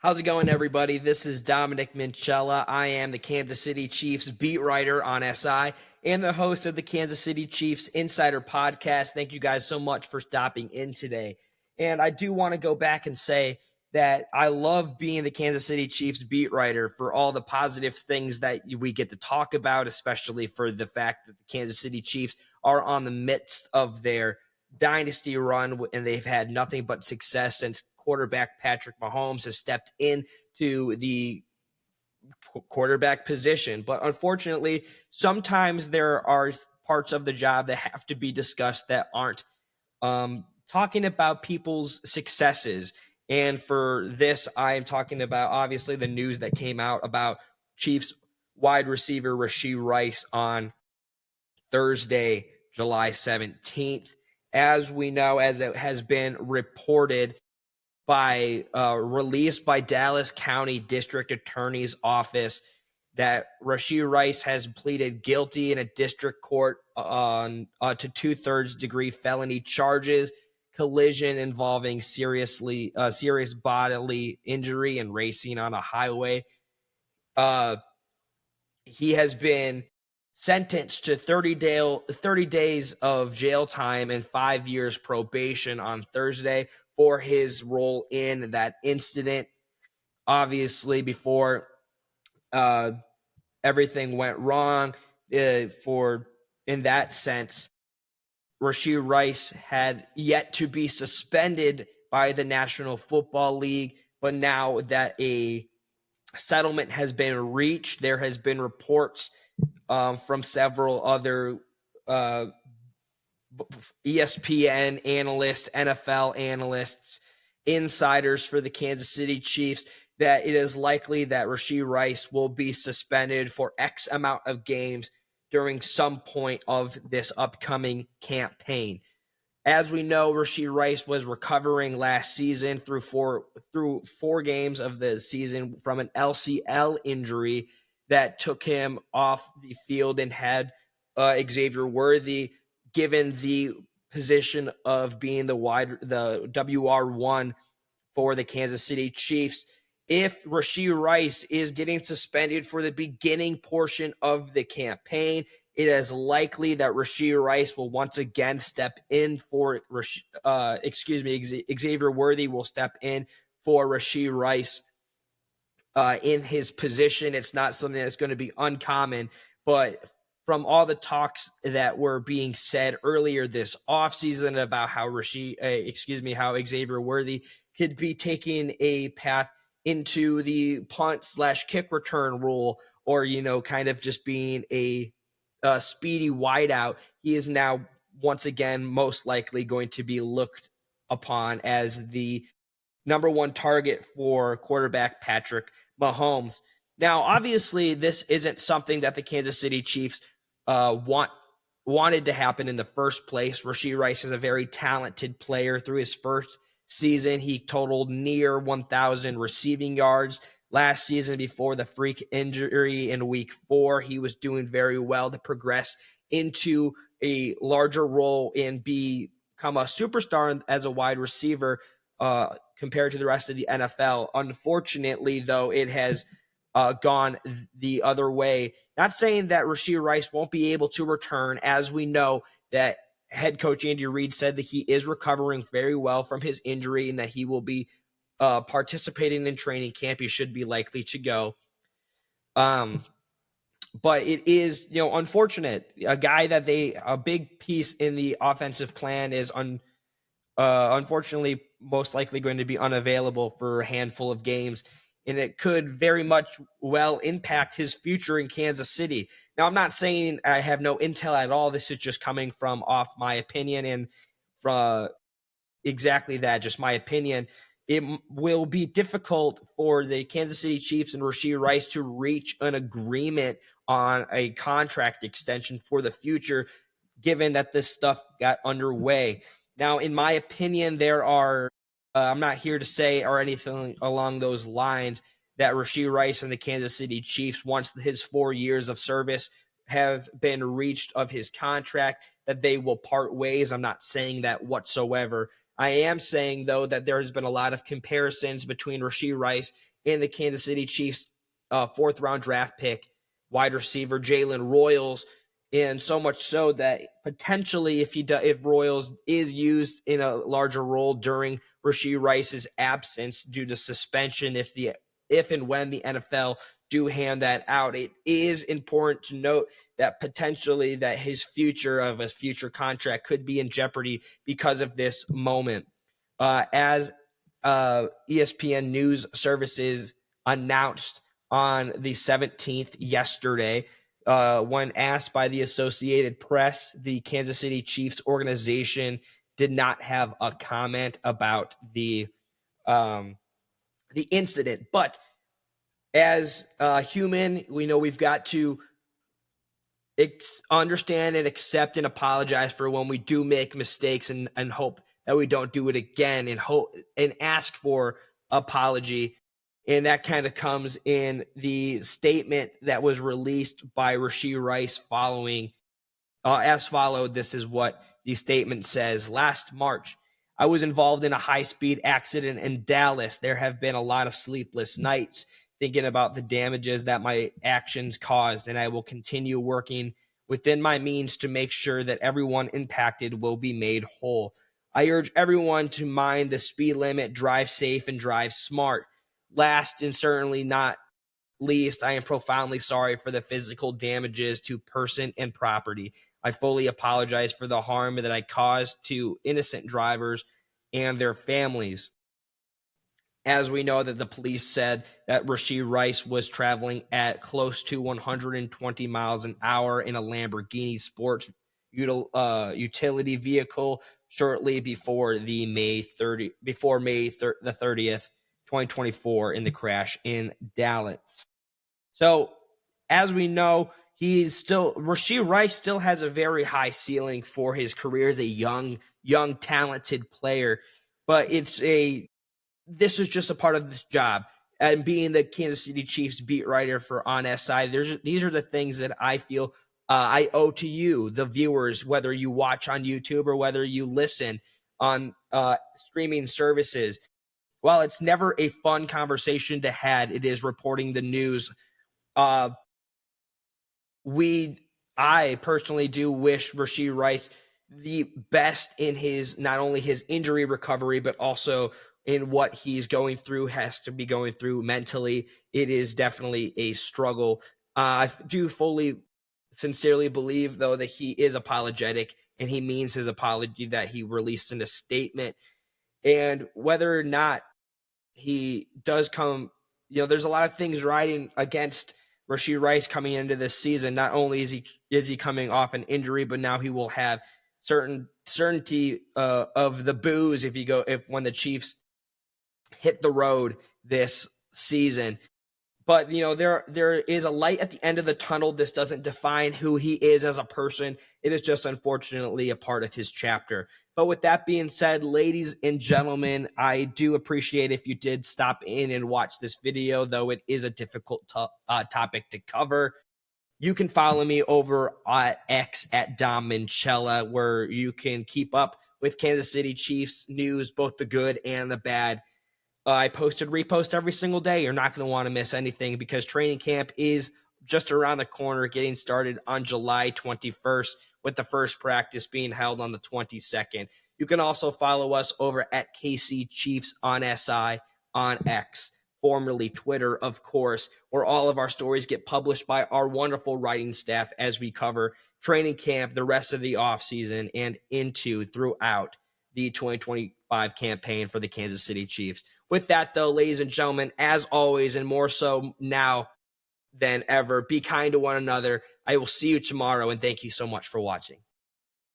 How's it going, everybody? This is Dominic Minchella. I am the Kansas City Chiefs beat writer on SI and the host of the Kansas City Chiefs Insider Podcast. Thank you guys so much for stopping in today. And I do want to go back and say that I love being the Kansas City Chiefs beat writer for all the positive things that we get to talk about, especially for the fact that the Kansas City Chiefs are on the midst of their dynasty run, and they've had nothing but success since quarterback Patrick Mahomes has stepped into the quarterback position. But unfortunately, sometimes there are parts of the job that have to be discussed that aren't talking about people's successes. And for this, I am talking about obviously the news that came out about Chiefs wide receiver Rashee Rice on Thursday, July 17th. As we know, as it has been reported by released by Dallas County District Attorney's Office, that Rashee Rice has pleaded guilty in a district court on to 2/3 degree felony charges, collision involving serious bodily injury, and racing on a highway. He has been sentenced to 30 days of jail time and 5 years probation on Thursday for his role in that incident. Obviously, before everything went wrong, in that sense, Rashee Rice had yet to be suspended by the National Football League, but now that a settlement has been reached, there has been reports from several other ESPN analysts, NFL analysts, insiders for the Kansas City Chiefs, that it is likely that Rashee Rice will be suspended for X amount of games during some point of this upcoming campaign. As we know, Rashee Rice was recovering last season through four games of the season from an LCL injury that took him off the field, and had Xavier Worthy given the position of being the WR1 for the Kansas City Chiefs. If Rashee Rice is getting suspended for the beginning portion of the campaign, it is likely that Rashee Rice will once again step in for Xavier Worthy will step in for Rashee Rice in his position. It's not something that's going to be uncommon, but from all the talks that were being said earlier this offseason about how how Xavier Worthy could be taking a path into the punt/kick return rule, or kind of just being a speedy wideout, he is now once again most likely going to be looked upon as the number one target for quarterback Patrick Mahomes. Now, obviously, this isn't something that the Kansas City Chiefs wanted to happen in the first place. Rashee Rice is a very talented player. Through his first season, he totaled near 1,000 receiving yards. Last season, before the freak injury in week 4, he was doing very well to progress into a larger role and become a superstar as a wide receiver compared to the rest of the NFL. Unfortunately, though, it has gone the other way. Not saying that Rashee Rice won't be able to return, as we know that head coach Andy Reid said that he is recovering very well from his injury and that he will be participating in training camp. He should be likely to go. But it is, unfortunate. A big piece in the offensive plan is unfortunately most likely going to be unavailable for a handful of games, and it could very much well impact his future in Kansas City. Now, I'm not saying I have no intel at all. This is just coming from off my opinion, and from exactly that, just my opinion. It will be difficult for the Kansas City Chiefs and Rashee Rice to reach an agreement on a contract extension for the future, given that this stuff got underway. Now, in my opinion, there are I'm not here to say or anything along those lines that Rashee Rice and the Kansas City Chiefs, once his 4 years of service have been reached of his contract, that they will part ways. I'm not saying that whatsoever. I am saying, though, that there has been a lot of comparisons between Rashee Rice and the Kansas City Chiefs fourth-round draft pick, wide receiver Jalen Royals, and so much so that potentially if Royals is used in a larger role during Rashee Rice's absence due to suspension, if and when the NFL do hand that out, it is important to note that potentially that his future contract could be in jeopardy because of this moment. As ESPN News Services announced on the 17th yesterday, when asked by the Associated Press, the Kansas City Chiefs organization did not have a comment about the incident. But as a human, we know we've got to understand and accept and apologize for when we do make mistakes, and hope that we don't do it again, and ask for apology. And that kind of comes in the statement that was released by Rashee Rice following as followed. This is what the statement says. Last March, I was involved in a high-speed accident in Dallas. There have been a lot of sleepless nights thinking about the damages that my actions caused, and I will continue working within my means to make sure that everyone impacted will be made whole. I urge everyone to mind the speed limit, drive safe, and drive smart. Last and certainly not least, I am profoundly sorry for the physical damages to person and property. I fully apologize for the harm that I caused to innocent drivers and their families. As we know that the police said that Rashee Rice was traveling at close to 120 miles an hour in a Lamborghini sports utility vehicle shortly before May 30th, 2024, in the crash in Dallas. So, as we know, Rashee Rice still has a very high ceiling for his career as a young, talented player. But this is just a part of this job. And being the Kansas City Chiefs beat writer for On SI, these are the things that I feel I owe to you, the viewers, whether you watch on YouTube or whether you listen on streaming services. While it's never a fun conversation to have, it is reporting the news. I personally do wish Rashee Rice the best in not only his injury recovery, but also in what he's has to be going through mentally. It is definitely a struggle. I do sincerely believe, though, that he is apologetic and he means his apology that he released in a statement. And whether or not he does come, there's a lot of things riding against Rashee Rice coming into this season. Not only is he coming off an injury, but now he will have certainty of the boos when the Chiefs hit the road this season. But there is a light at the end of the tunnel. This doesn't define who he is as a person. It is just unfortunately a part of his chapter. But with that being said, ladies and gentlemen, I do appreciate if you did stop in and watch this video, though it is a difficult topic to cover. You can follow me over at X at Dom Minchella, where you can keep up with Kansas City Chiefs news, both the good and the bad. I repost every single day. You're not going to want to miss anything because training camp is just around the corner, getting started on July 21st, with the first practice being held on the 22nd. You can also follow us over at KC Chiefs on SI on X, formerly Twitter, of course, where all of our stories get published by our wonderful writing staff as we cover training camp, the rest of the offseason, and throughout the 2025 campaign for the Kansas City Chiefs. With that, though, ladies and gentlemen, as always, and more so now than ever, be kind to one another. I will see you tomorrow, and thank you so much for watching.